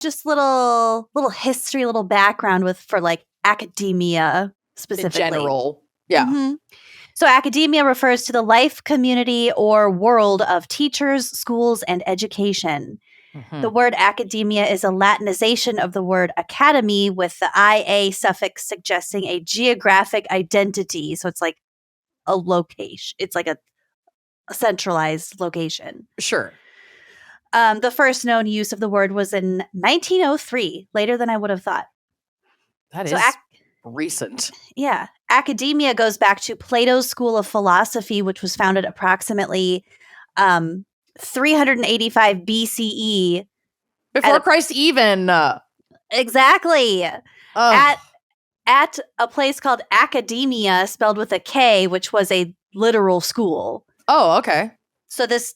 just little history, little background for like academia specifically. In general. Yeah. Mm-hmm. So academia refers to the life, community, or world of teachers, schools, and education. Mm-hmm. The word academia is a Latinization of the word academy with the IA suffix suggesting a geographic identity. So it's like a location. It's like a centralized location. Sure. The first known use of the word was in 1903, later than I would have thought. That is recent. Yeah. Academia goes back to Plato's school of philosophy, which was founded approximately 385 BCE. Before Christ even. Exactly. At a place called Academia, spelled with a K, which was a literal school. Oh, okay. So this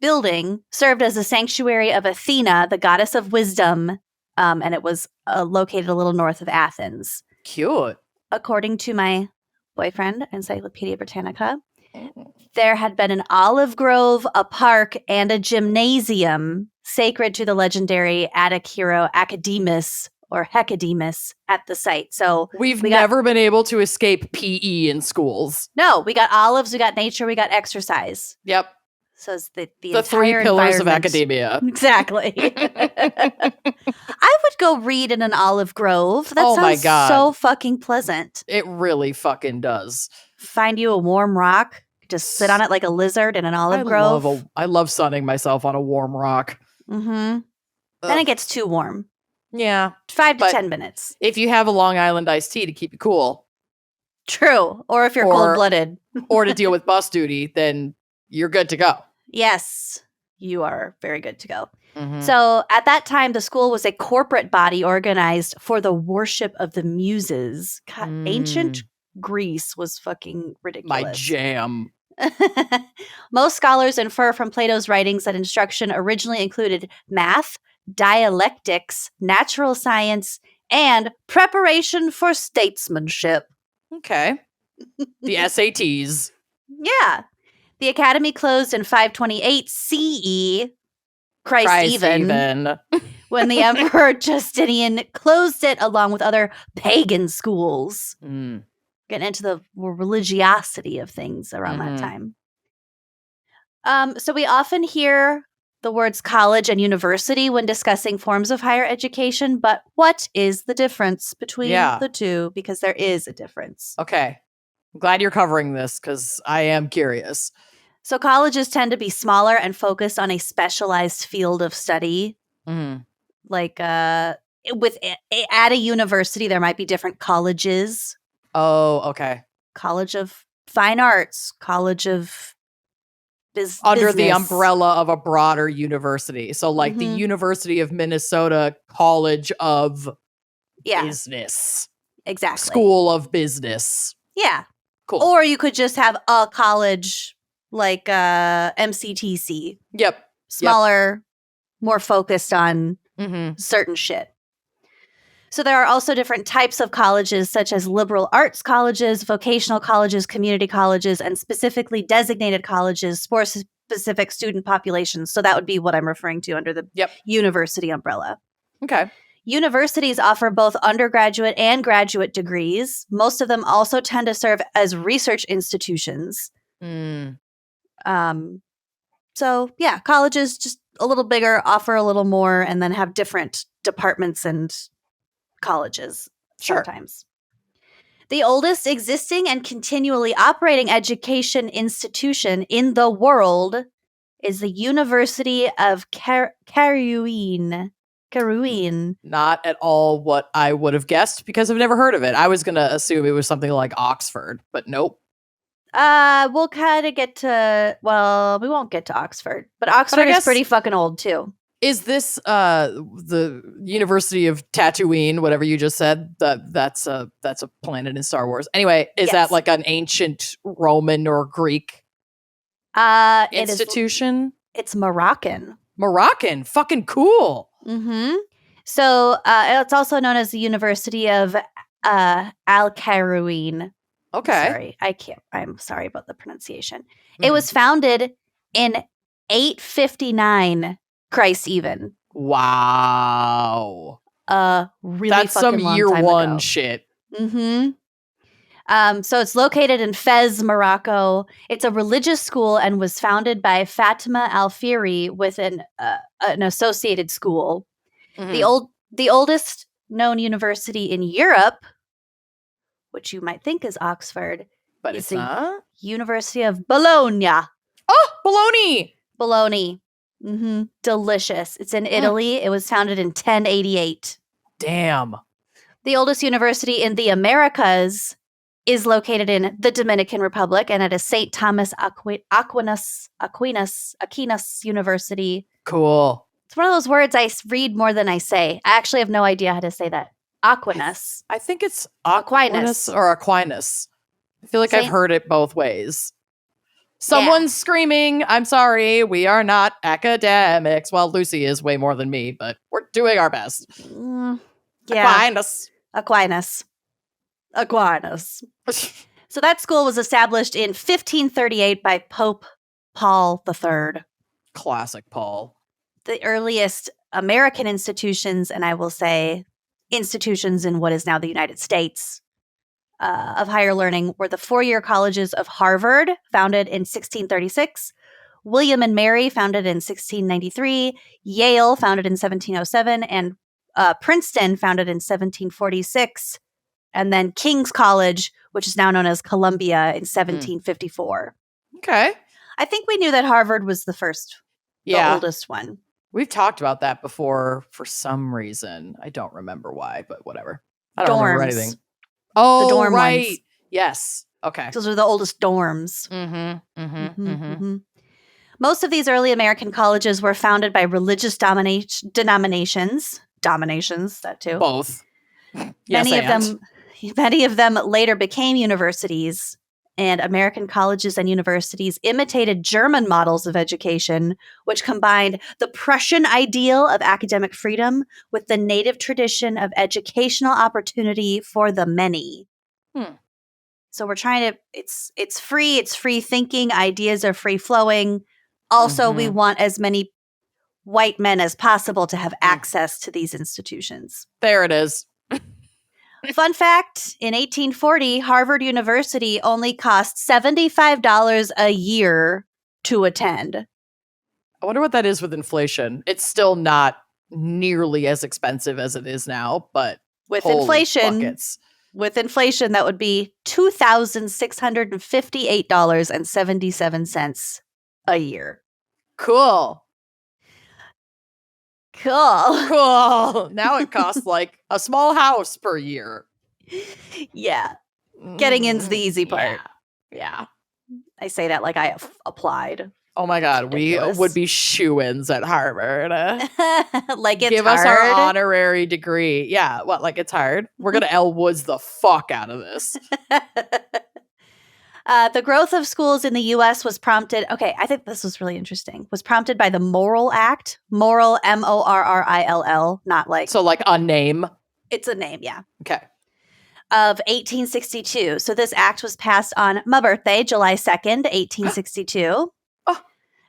building served as a sanctuary of Athena, the goddess of wisdom, and it was located a little north of Athens. Cute. According to my boyfriend, Encyclopedia Britannica, there had been an olive grove, a park, and a gymnasium sacred to the legendary Attic hero Academus or Hecademus at the site. So we've never been able to escape PE in schools. No, we got olives, we got nature, we got exercise. Yep. So it's the three pillars of academia. Exactly. I would go read in an olive grove. That sounds my God. So fucking pleasant. It really fucking does. Find you a warm rock, just sit on it like a lizard in an olive grove. I love sunning myself on a warm rock. Mm-hmm. Then it gets too warm. Yeah. 5 to 10 minutes. If you have a Long Island iced tea to keep you cool. True. Or if you're cold-blooded. Or to deal with bus duty, then you're good to go. Yes. You are very good to go. Mm-hmm. So at that time, the school was a corporate body organized for the worship of the muses. God, ancient Greece was fucking ridiculous. My jam. Most scholars infer from Plato's writings that instruction originally included math, dialectics, natural science, and preparation for statesmanship. Okay. The SATs. Yeah. The academy closed in 528 CE, Christ even, when the Emperor Justinian closed it along with other pagan schools. Getting into the religiosity of things around that time. So we often hear the words college and university when discussing forms of higher education, but what is the difference between the two? Because there is a difference. Okay. I'm glad you're covering this because I am curious. So colleges tend to be smaller and focused on a specialized field of study. Mm-hmm. Like at a university, there might be different colleges. Oh, okay. College of Fine Arts, College of Under Business. the umbrella of a broader university. So like the University of Minnesota College of Business. Exactly. School of Business. Yeah. Cool. Or you could just have a college like MCTC. Yep. Smaller, more focused on certain shit. So there are also different types of colleges, such as liberal arts colleges, vocational colleges, community colleges, and specifically designated colleges for specific student populations. So that would be what I'm referring to under the university umbrella. Okay. Universities offer both undergraduate and graduate degrees. Most of them also tend to serve as research institutions. So yeah, colleges just a little bigger, offer a little more, and then have different departments and colleges sometimes. The oldest existing and continually operating education institution in the world is the University of Carouine. Not at all what I would have guessed because I've never heard of it. I was going to assume it was something like Oxford, but nope. We'll kind of get to, well, we won't get to Oxford, but Oxford is pretty fucking old too. Is this the University of Tatooine, whatever you just said? That's a planet in Star Wars. Anyway, is that like an ancient Roman or Greek institution? It's Moroccan. Moroccan, fucking cool. Mm-hmm. So it's also known as the University of Al-Carouine. Okay. I'm sorry about the pronunciation. It was founded in 859 Christ even. Wow. Really That's fucking some long year time one ago. shit. Mm-hmm. So it's located in Fez, Morocco. It's a religious school and was founded by Fatima Al-Firi with an associated school. Mm-hmm. The oldest known university in Europe, which you might think is Oxford, But is it's the not. University of Bologna. Oh, bologna. Bologna. Mm-hmm. Delicious. It's in Italy. It was founded in 1088. Damn. The oldest university in the Americas is located in the Dominican Republic and at a St. Thomas Aquinas University. Cool. It's one of those words I read more than I say. I actually have no idea how to say that. Aquinas. I think it's Aquinas. or Aquinas. I feel like I've heard it both ways. Someone's screaming, I'm sorry, we are not academics. Well, Lucy is way more than me, but we're doing our best. Yeah. Aquinas. So that school was established in 1538 by Pope Paul III. Classic Paul. The earliest American institutions, and I will say institutions in what is now the United States, of higher learning were the four-year colleges of Harvard, founded in 1636, William and Mary, founded in 1693, Yale, founded in 1707, and Princeton, founded in 1746, and then King's College, which is now known as Columbia, in 1754. Okay. I think we knew that Harvard was the oldest one. We've talked about that before for some reason. I don't remember why, but whatever. I don't remember anything. Oh, the dorm right. Ones. Yes. Okay. Those are the oldest dorms. Most of these early American colleges were founded by religious denominations. Dominations, that too. Both. Many of them later became universities, and American colleges and universities imitated German models of education, which combined the Prussian ideal of academic freedom with the native tradition of educational opportunity for the many. So we're trying to, it's free thinking, ideas are free flowing. Also, we want as many white men as possible to have access to these institutions. There it is. Fun fact, in 1840, Harvard University only cost $75 a year to attend. I wonder what that is with inflation. It's still not nearly as expensive as it is now, but with inflation, that would be $2,658.77 a year. Cool. Now it costs like a small house per year. Yeah. Getting in's the easy part. Yeah. I say that like I have applied. Oh my God. We would be shoo-ins at Harvard. Like it's Give hard. us our honorary degree. Yeah. What? Like it's hard? We're going to Elle Woods the fuck out of this. The growth of schools in the U.S. was prompted, I think this was really interesting, was prompted by the Morrill Act. Morrill, Morrill, not like... So like a name? It's a name, yeah. Okay. Of 1862. So this act was passed on my birthday, July 2nd, 1862,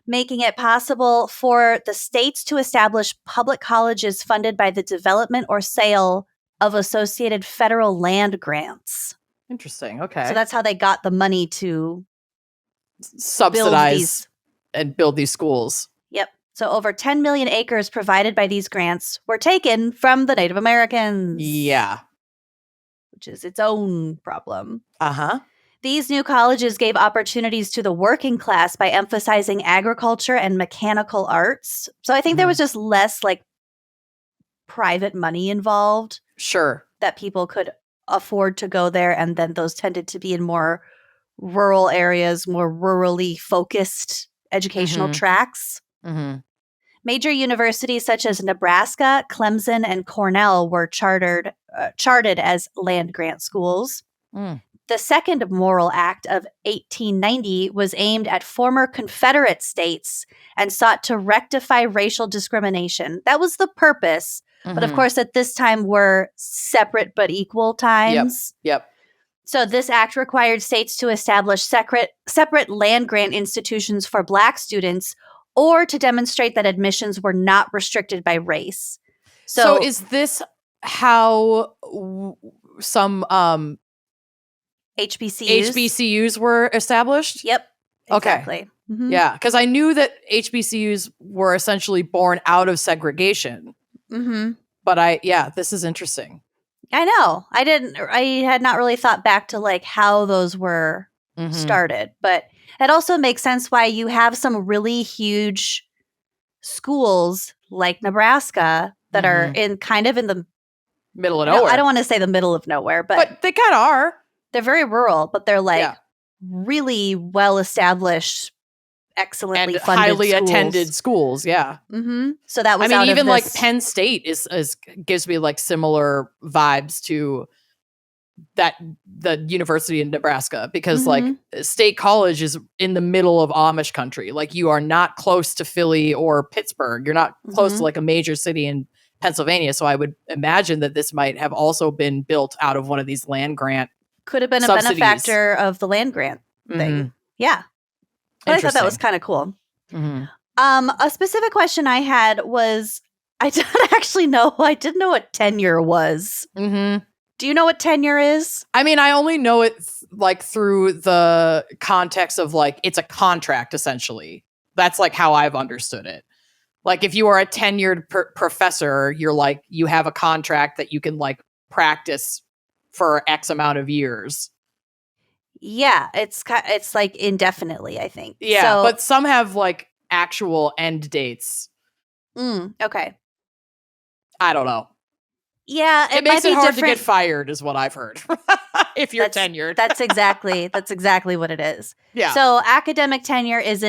making it possible for the states to establish public colleges funded by the development or sale of associated federal land grants. Interesting. Okay. So that's how they got the money to subsidize and build these schools. Yep. So over 10 million acres provided by these grants were taken from the Native Americans. Yeah. Which is its own problem. Uh-huh. These new colleges gave opportunities to the working class by emphasizing agriculture and mechanical arts. So I think there was just less like private money involved. Sure. That people could afford to go there, and then those tended to be in more rural areas, more rurally focused educational tracks. Major universities such as Nebraska, Clemson, and Cornell were charted as land grant schools. The second Morrill Act of 1890 was aimed at former Confederate states and sought to rectify racial discrimination. That was the purpose. But of course, at this time were separate but equal times. Yep. So this act required states to establish separate land grant institutions for Black students or to demonstrate that admissions were not restricted by race. So is this how some HBCUs were established? Yep. Exactly. Okay. Mm-hmm. Yeah, because I knew that HBCUs were essentially born out of segregation. Mm-hmm. But this is interesting. I know. I had not really thought back to like how those were started, but it also makes sense why you have some really huge schools like Nebraska that are in kind of in the middle of nowhere. I don't want to say the middle of nowhere, but they kind of are. They're very rural, but they're like really well established, excellently and funded, highly attended schools. Yeah. Mm-hmm. So that was. I mean, even like Penn State is gives me like similar vibes to the University in Nebraska, because like State College is in the middle of Amish country. Like, you are not close to Philly or Pittsburgh. You're not close to like a major city in Pennsylvania. So I would imagine that this might have also been built out of one of these land grant. Could have been subsidies. A benefactor of the land grant thing. Yeah. But I thought that was kind of cool. A specific question I had was, I didn't actually know. I didn't know what tenure was. Do you know what tenure is? I mean, I only know it like through the context of like, it's a contract, essentially. That's like how I've understood it. Like, if you are a tenured professor, you're like, you have a contract that you can like practice for X amount of years. Yeah, it's like indefinitely, I think. Yeah, so, but some have like actual end dates. Okay. I don't know. Yeah, it makes it hard to get fired, is what I've heard. If you're tenured, that's exactly what it is. Yeah. So academic tenure is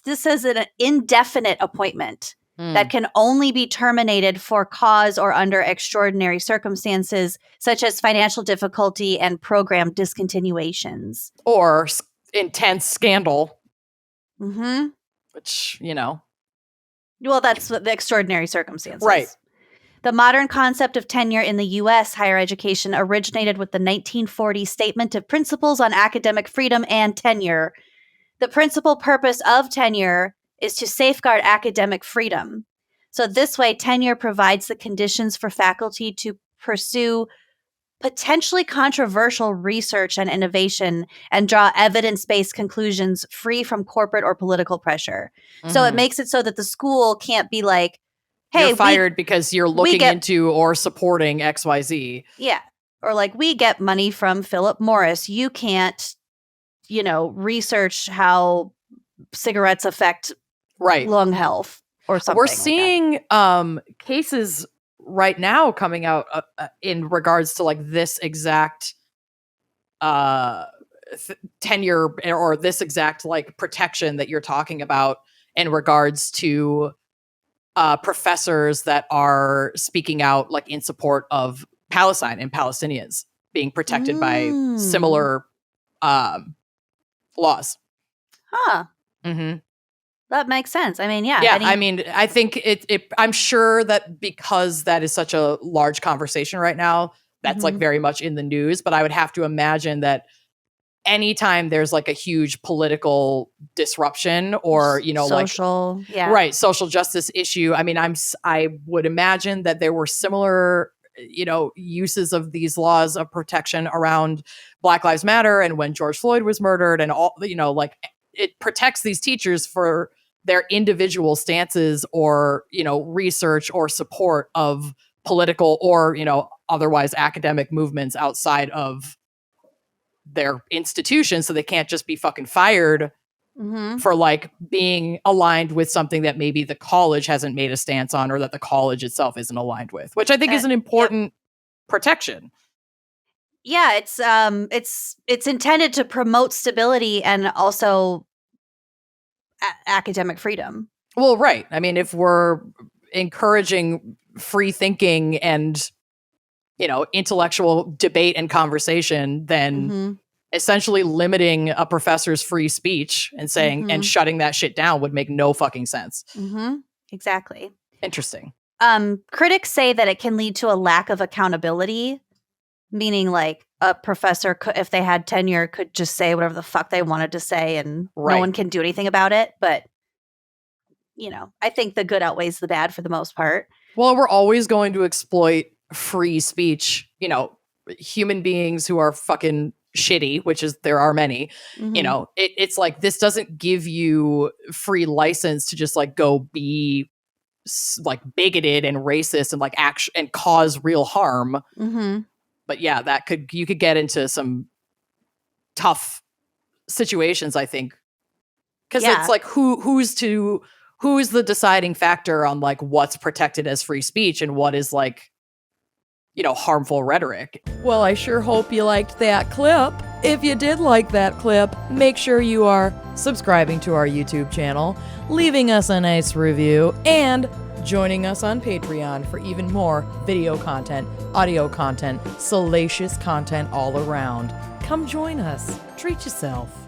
this is an indefinite appointment that can only be terminated for cause or under extraordinary circumstances, such as financial difficulty and program discontinuations or intense scandal. Which, well, that's the extraordinary circumstances, right? The modern concept of tenure in the U.S. higher education originated with the 1940 Statement of Principles on Academic Freedom and Tenure. The principal purpose of tenure is to safeguard academic freedom. So this way, tenure provides the conditions for faculty to pursue potentially controversial research and innovation and draw evidence-based conclusions free from corporate or political pressure. So it makes it so that the school can't be like, hey, you're fired because you're looking into or supporting XYZ. Yeah. Or like, we get money from Philip Morris. You can't, research how cigarettes affect lung health or something. We're seeing cases right now coming out in regards to like this exact tenure or this exact like protection that you're talking about in regards to professors that are speaking out like in support of Palestine and Palestinians being protected by similar laws. Huh. That makes sense. I mean, I think I'm sure that because that is such a large conversation right now, that's like very much in the news, but I would have to imagine that anytime there's like a huge political disruption or, social, social justice issue. I mean, I would imagine that there were similar, uses of these laws of protection around Black Lives Matter and when George Floyd was murdered and all, like it protects these teachers for their individual stances or, research or support of political or, otherwise academic movements outside of their institution, so they can't just be fucking fired for like being aligned with something that maybe the college hasn't made a stance on or that the college itself isn't aligned with, which I think is an important protection. Yeah, it's intended to promote stability and also academic freedom. Well, right. I mean, if we're encouraging free thinking and intellectual debate and conversation, then essentially limiting a professor's free speech and saying and shutting that shit down would make no fucking sense. Exactly. Interesting. Critics say that it can lead to a lack of accountability, meaning like a professor could, if they had tenure, could just say whatever the fuck they wanted to say and no one can do anything about it. But I think the good outweighs the bad for the most part. Well, we're always going to exploit free speech, human beings who are fucking shitty, which is there are many. It's like this doesn't give you free license to just like go be like bigoted and racist and like and cause real harm. But yeah, you could get into some tough situations, I think, because it's like who's the deciding factor on like what's protected as free speech and what is like harmful rhetoric. Well, I sure hope you liked that clip. If you did like that clip, make sure you are subscribing to our YouTube channel, leaving us a nice review, and joining us on Patreon for even more video content, audio content, salacious content all around. Come join us. Treat yourself.